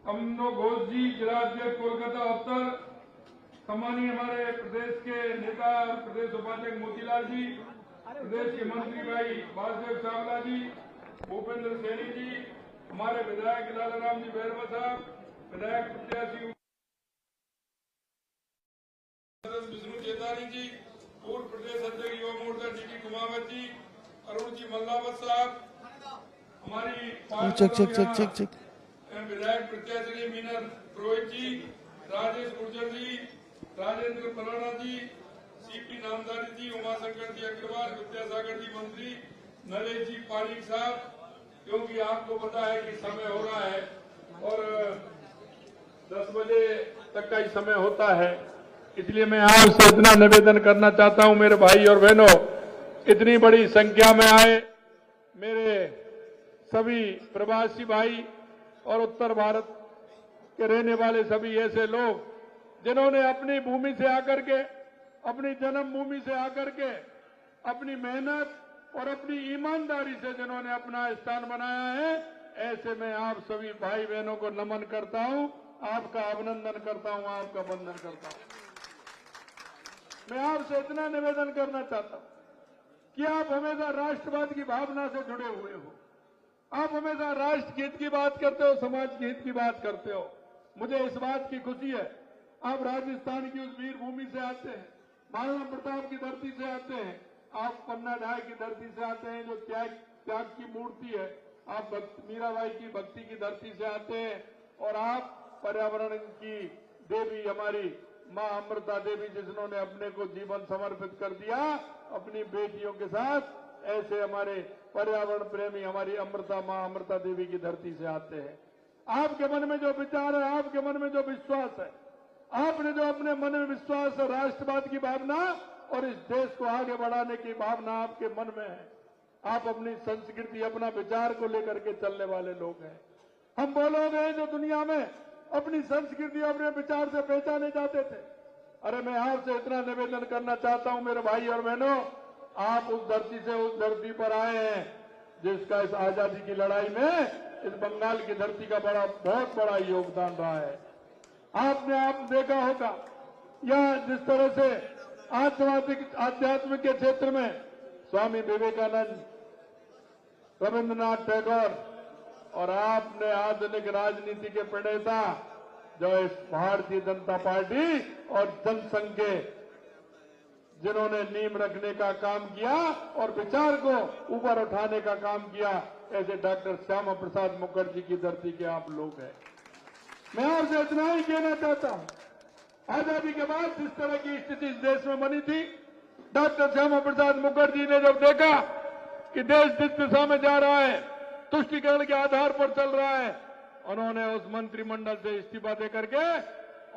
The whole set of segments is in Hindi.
अमनो घोष जी, जिला अध्यक्ष कोलकाता उत्तर, सम्मानीय हमारे प्रदेश के नेता और प्रदेश उपाध्यक्ष मोतीलाल जी, प्रदेश के मंत्री भाई वासुदेव चावला जी, भूपेंद्र सैनी जी, हमारे विधायक लालाराम जी बैरवा साहब, विधायक प्रत्याशी विष्णु चेतानी जी, पूर्व प्रदेश अध्यक्ष युवा मोर्चा डी कुमावत जी, अरुण जी मल्लावत साहब, हमारी विधायक प्रत्याशी मीना रोहित जी, राजेश गुर्जर जी, राजेंद्र पराना जी, सीपी नामदारी जी, उमाशंकर जी अग्रवाल, विद्यासागर जी मंत्री, नरेश जी पारिक साहब, क्योंकि आपको पता है कि समय हो रहा है और 10 बजे तक का ही समय होता है, इसलिए मैं आपसे इतना निवेदन करना चाहता हूं मेरे भाई और बहनों, इतनी बड़ी संख्या में आए मेरे सभी प्रवासी भाई और उत्तर भारत के रहने वाले सभी ऐसे लोग जिन्होंने अपनी भूमि से आकर के, अपनी जन्मभूमि से आकर के, अपनी मेहनत और अपनी ईमानदारी से जिन्होंने अपना स्थान बनाया है, ऐसे में आप सभी भाई बहनों को नमन करता हूं, आपका अभिनंदन करता हूं, आपका वंदन करता हूं। मैं आपसे इतना निवेदन करना चाहता हूं कि आप हमेशा राष्ट्रवाद की भावना से जुड़े हुए हो, आप हमेशा राष्ट्र हित की बात करते हो, समाज के हित की बात करते हो। मुझे इस बात की खुशी है, आप राजस्थान की उस वीर भूमि से आते हैं, महाराणा प्रताप की धरती से आते हैं, आप पन्ना ढाई की धरती से आते हैं जो त्याग की मूर्ति है, आप मीराबाई की भक्ति की धरती से आते हैं और आप पर्यावरण की देवी हमारी मां अमृता देवी जिन्होंने अपने को जीवन समर्पित कर दिया अपनी बेटियों के साथ, ऐसे हमारे पर्यावरण प्रेमी हमारी अमृता मां अमृता देवी की धरती से आते हैं। आपके मन में जो विचार है, आपके मन में जो विश्वास है, आपने जो अपने मन में विश्वास है, राष्ट्रवाद की भावना और इस देश को आगे बढ़ाने की भावना आपके मन में है, आप अपनी संस्कृति, अपना विचार को लेकर के चलने वाले लोग हैं। हम वो लोग हैं जो दुनिया में अपनी संस्कृति, अपने विचार से पहचाने जाते थे। अरे मैं आपसे इतना निवेदन करना चाहता हूं मेरे भाई और बहनों, आप उस धरती से उस धरती पर आए हैं जिसका इस आजादी की लड़ाई में इस बंगाल की धरती का बहुत बड़ा योगदान रहा है। आपने आप देखा होगा यह जिस तरह से आध्यात्मिक के क्षेत्र में स्वामी विवेकानंद, रविंद्रनाथ टैगोर और आपने आधुनिक राजनीति के प्रणेता जो इस भारतीय जनता पार्टी और जनसंघ के जिन्होंने नींव रखने का काम किया और विचार को ऊपर उठाने का काम किया, ऐसे डॉक्टर श्यामा प्रसाद मुखर्जी की धरती के आप लोग हैं। मैं आपसे इतना ही कहना चाहता हूं, आजादी के बाद जिस तरह की स्थिति इस देश में बनी थी, डॉक्टर श्यामा प्रसाद मुखर्जी ने जब देखा कि देश जिस दिशा में जा रहा है, तुष्टीकरण के आधार पर चल रहा है, उन्होंने उस मंत्रिमंडल से इस्तीफा देकर के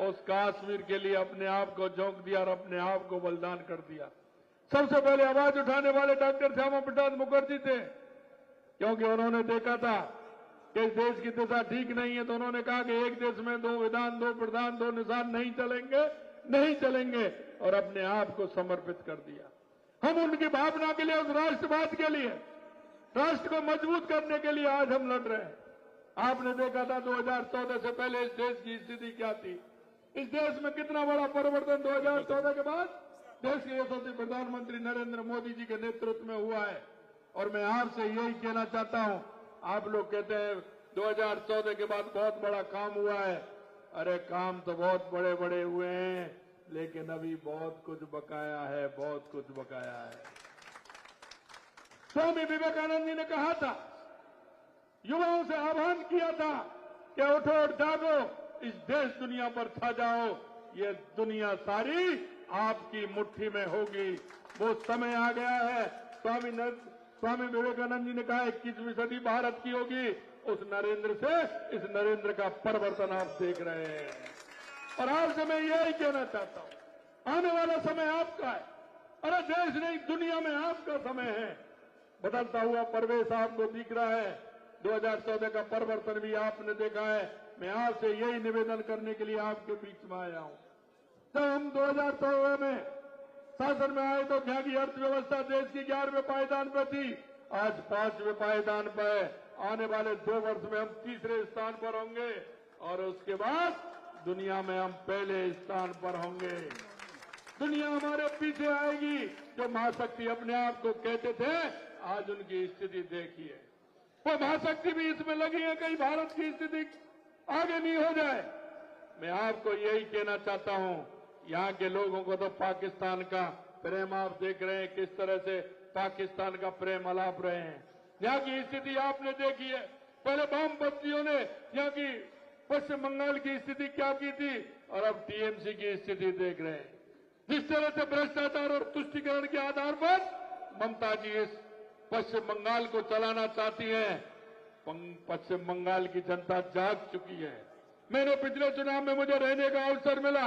उस कश्मीर के लिए अपने आप को झोंक दिया और अपने आप को बलिदान कर दिया। सबसे पहले आवाज उठाने वाले डॉक्टर श्यामा प्रसाद मुखर्जी थे, क्योंकि उन्होंने देखा था कि इस देश की दिशा ठीक नहीं है, तो उन्होंने कहा कि एक देश में 2 विधान, 2 प्रधान, 2 निशान नहीं चलेंगे और अपने आप को समर्पित कर दिया। हम उनकी भावना के लिए, उस राष्ट्रवाद के लिए, राष्ट्र को मजबूत करने के लिए आज हम लड़ रहे हैं। आपने देखा था 2014 से पहले इस देश की स्थिति क्या थी, इस देश में कितना बड़ा परिवर्तन 2014 के बाद देश के यशस्वी प्रधानमंत्री नरेंद्र मोदी जी के नेतृत्व में हुआ है। और मैं आपसे यही कहना चाहता हूं, आप लोग कहते हैं 2014 के बाद बहुत बड़ा काम हुआ है, अरे काम तो बहुत बड़े बड़े हुए हैं, लेकिन अभी बहुत कुछ बकाया है, बहुत कुछ बकाया है। स्वामी विवेकानंद जी ने कहा था, युवाओं से आह्वान किया था कि उठो और जागो, इस देश दुनिया पर छा जाओ, ये दुनिया सारी आपकी मुट्ठी में होगी। वो समय आ गया है। स्वामी विवेकानंद जी ने कहा 21वीं सदी भारत की होगी, उस नरेंद्र से इस नरेंद्र का परिवर्तन आप देख रहे हैं। और आपसे मैं यही कहना चाहता हूं, आने वाला समय आपका है। अरे देश नहीं, दुनिया में आपका समय है। बदलता हुआ परिवेश आपको दिख रहा है, 2014 का परिवर्तन भी आपने देखा है। मैं आपसे यही निवेदन करने के लिए आपके बीच में आया हूं। जब हम 2014 में शासन में आए तो क्या की अर्थव्यवस्था देश की 11वें पायदान पर थी, आज 5वें पायदान पर है। आने वाले 2 वर्ष में हम तीसरे स्थान पर होंगे। और उसके बाद दुनिया में हम पहले स्थान पर होंगे। दुनिया हमारे पीछे आएगी। जो महाशक्ति अपने आप को कहते थे, आज उनकी स्थिति देखिए। वो महाशक्ति भी इसमें लगी है कहीं भारत की स्थिति आगे नहीं हो जाए। मैं आपको यही कहना चाहता हूं, यहाँ के लोगों को तो पाकिस्तान का प्रेम आप देख रहे हैं, किस तरह से पाकिस्तान का प्रेम अलाप रहे हैं। यहाँ की स्थिति आपने देखी है। पहले वाम बस्तियों ने यहाँ की पश्चिम बंगाल की स्थिति क्या की थी, और अब टीएमसी की स्थिति देख रहे हैं। जिस तरह से भ्रष्टाचार और तुष्टीकरण के आधार पर ममता जी इस पश्चिम बंगाल को चलाना चाहती हैं, पश्चिम बंगाल की जनता जाग चुकी है। मैंने पिछले चुनाव में मुझे रहने का अवसर मिला।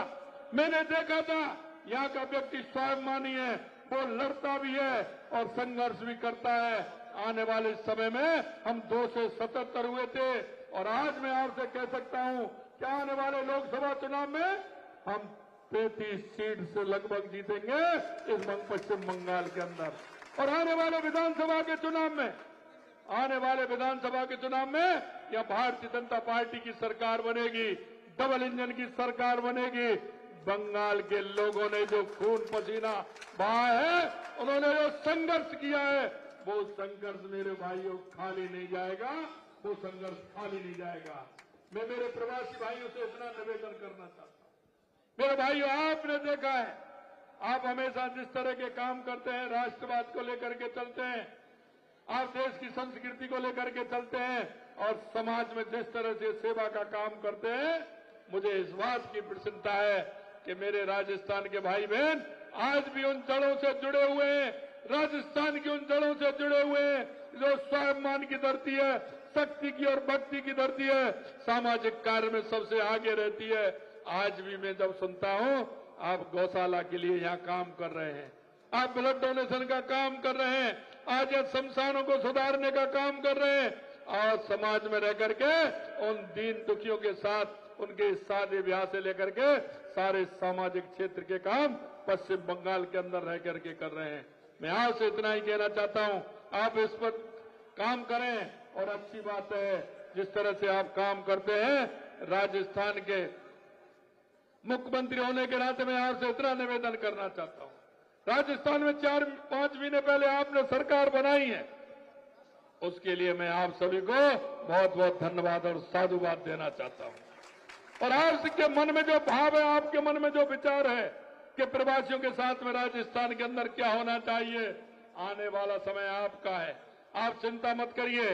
मैंने देखा था यहाँ का व्यक्ति स्वाभिमानी है, वो लड़ता भी है और संघर्ष भी करता है। आने वाले समय में हम 2 से 77 हुए थे, और आज मैं आपसे कह सकता हूं कि आने वाले लोकसभा चुनाव में हम 33 सीट से लगभग जीतेंगे इस पश्चिम बंगाल के अंदर। और आने वाले विधानसभा के चुनाव में यह भारतीय जनता पार्टी की सरकार बनेगी, डबल इंजन की सरकार बनेगी। बंगाल के लोगों ने जो खून पसीना बहा है, उन्होंने जो संघर्ष किया है, वो संघर्ष मेरे भाइयों खाली नहीं जाएगा, वो संघर्ष खाली नहीं जाएगा। मैं मेरे प्रवासी भाइयों से इतना निवेदन करना चाहता हूं, मेरे भाइयों, आपने देखा है, आप हमेशा जिस तरह के काम करते हैं, राष्ट्रवाद को लेकर के चलते हैं, आप देश की संस्कृति को लेकर के चलते हैं, और समाज में जिस तरह से सेवा का काम करते हैं, मुझे इस बात की प्रसन्नता है कि मेरे राजस्थान के भाई बहन आज भी उन जड़ों से जुड़े हुए हैं, राजस्थान की उन जड़ों से जुड़े हुए हैं जो स्वाभिमान की धरती है, शक्ति की और भक्ति की धरती है, सामाजिक कार्य में सबसे आगे रहती है। आज भी मैं जब सुनता हूं आप गौशाला के लिए यहाँ काम कर रहे हैं, आप ब्लड डोनेशन का काम कर रहे हैं, आज यह शमशानों को सुधारने का काम कर रहे हैं, और समाज में रह करके उन दीन दुखियों के साथ उनके शादी ब्याह से लेकर के सारे सामाजिक क्षेत्र के काम पश्चिम बंगाल के अंदर रह करके कर रहे हैं। मैं आपसे इतना ही कहना चाहता हूं, आप इस पर काम करें, और अच्छी बात है जिस तरह से आप काम करते हैं। राजस्थान के मुख्यमंत्री होने के नाते मैं आपसे इतना निवेदन करना चाहता हूं, राजस्थान में 4-5 महीने पहले आपने सरकार बनाई है, उसके लिए मैं आप सभी को बहुत बहुत धन्यवाद और साधुवाद देना चाहता हूं। और आपके मन में जो भाव है, आपके मन में जो विचार है कि प्रवासियों के साथ में राजस्थान के अंदर क्या होना चाहिए, आने वाला समय आपका है। आप चिंता मत करिए,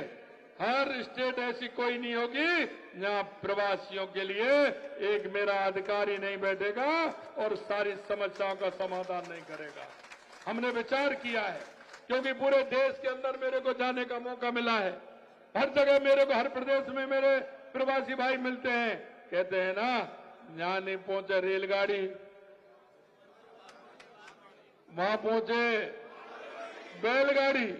हर स्टेट ऐसी कोई नहीं होगी जहां प्रवासियों के लिए एक मेरा अधिकारी नहीं बैठेगा और सारी समस्याओं का समाधान नहीं करेगा। हमने विचार किया है, क्योंकि पूरे देश के अंदर मेरे को जाने का मौका मिला है। हर जगह मेरे को, हर प्रदेश में मेरे प्रवासी भाई मिलते हैं, कहते हैं ना, जहां नहीं पहुंचे रेलगाड़ी वहां पहुंचे बैलगाड़ी,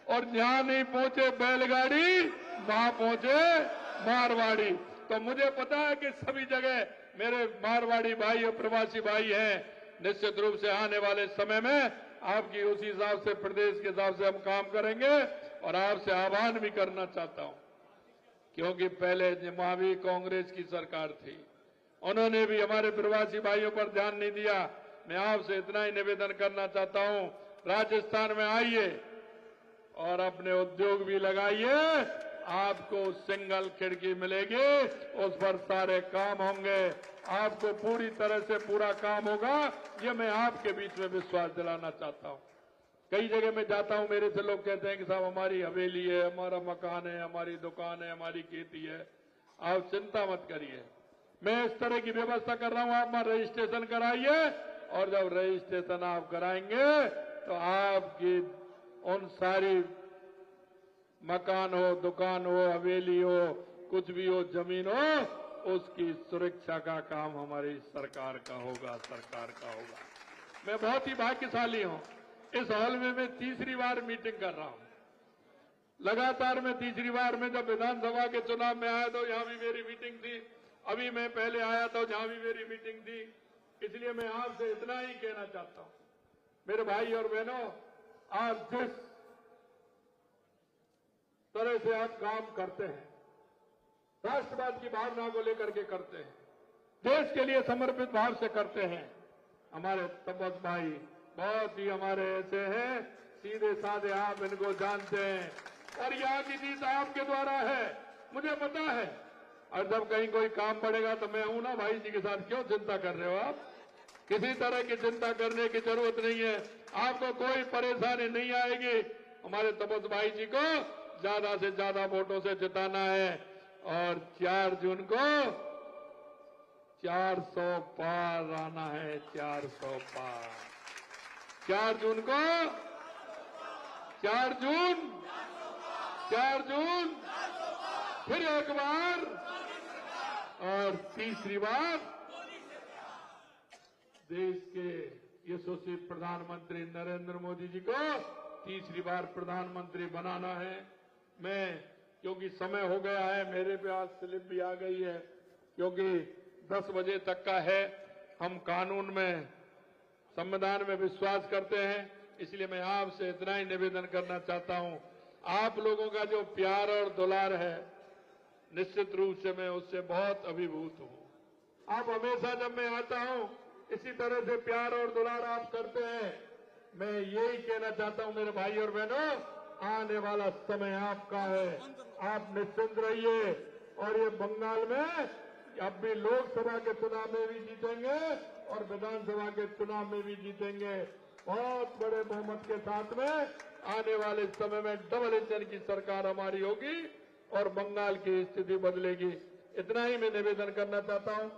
और जहां नहीं पहुंचे बैलगाड़ी वहां पहुंचे मारवाड़ी। तो मुझे पता है कि सभी जगह मेरे मारवाड़ी भाई और प्रवासी भाई हैं। निश्चित रूप से आने वाले समय में आपकी उसी हिसाब से, प्रदेश के हिसाब से हम काम करेंगे। और आपसे आह्वान भी करना चाहता हूं, क्योंकि पहले वहां भी कांग्रेस की सरकार थी, उन्होंने भी हमारे प्रवासी भाइयों पर ध्यान नहीं दिया। मैं आपसे इतना ही निवेदन करना चाहता हूं, राजस्थान में आइए और अपने उद्योग भी लगाइए, आपको सिंगल खिड़की मिलेगी, उस पर सारे काम होंगे, आपको पूरी तरह से पूरा काम होगा, ये मैं आपके बीच में विश्वास दिलाना चाहता हूं। कई जगह मैं जाता हूं, मेरे से लोग कहते हैं कि साहब हमारी हवेली है, हमारा मकान है, हमारी दुकान है, हमारी खेती है। आप चिंता मत करिए, मैं इस तरह की व्यवस्था कर रहा हूं, आप वहां रजिस्ट्रेशन कराइए, और जब रजिस्ट्रेशन आप कराएंगे तो आपकी उन सारी मकान हो, दुकान हो, हवेली हो, कुछ भी हो, जमीन हो, उसकी सुरक्षा का काम हमारी सरकार का होगा, सरकार का होगा। मैं बहुत ही भाग्यशाली हूं, इस हॉल में मैं तीसरी बार मीटिंग कर रहा हूं। लगातार मैं तीसरी बार में जब विधानसभा के चुनाव में आया तो यहां भी मेरी मीटिंग थी, अभी मैं पहले आया तो जहां भी मेरी मीटिंग थी। इसलिए मैं आपसे इतना ही कहना चाहता हूं, मेरे भाई और बहनों, आप जिस तरह से आप काम करते हैं, राष्ट्रवाद की भावना को लेकर के करते हैं, देश के लिए समर्पित भाव से करते हैं। हमारे तपस भाई बहुत ही हमारे ऐसे हैं, सीधे साधे, आप इनको जानते हैं, और यहाँ की जीत आपके द्वारा है, मुझे पता है। और जब कहीं कोई काम पड़ेगा तो मैं हूं ना भाई जी के साथ, क्यों चिंता कर रहे हो आप? किसी तरह की चिंता करने की जरूरत नहीं है, आपको कोई परेशानी नहीं आएगी। हमारे तपस भाई जी को ज्यादा से ज्यादा वोटों से जिताना है, और 4 जून को 400 पार आना है, 400 पार। 4 जून को 4 जून फिर एक बार और तीसरी बार देश के यशस्वी प्रधानमंत्री नरेंद्र मोदी जी को तीसरी बार प्रधानमंत्री बनाना है। मैं, क्योंकि समय हो गया है, मेरे पे आज स्लिप भी आ गई है, क्योंकि 10 बजे तक का है। हम कानून में, संविधान में विश्वास करते हैं, इसलिए मैं आपसे इतना ही निवेदन करना चाहता हूं, आप लोगों का जो प्यार और दुलार है, निश्चित रूप से मैं उससे बहुत अभिभूत हूं। आप हमेशा जब मैं आता हूं इसी तरह से प्यार और दुलार आप करते हैं। मैं यही कहना चाहता हूं मेरे भाई और बहनों, आने वाला समय आपका है, आप निश्चिंत रहिए। और ये बंगाल में अब भी लोकसभा के चुनाव में भी जीतेंगे और विधानसभा के चुनाव में भी जीतेंगे, बहुत बड़े बहुमत के साथ में। आने वाले समय में डबल इंजन की सरकार हमारी होगी और बंगाल की स्थिति बदलेगी। इतना ही मैं निवेदन करना चाहता हूं।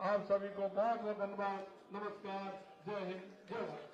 आप सभी को बहुत बहुत धन्यवाद। नमस्कार, जय हिंद, जय भारत।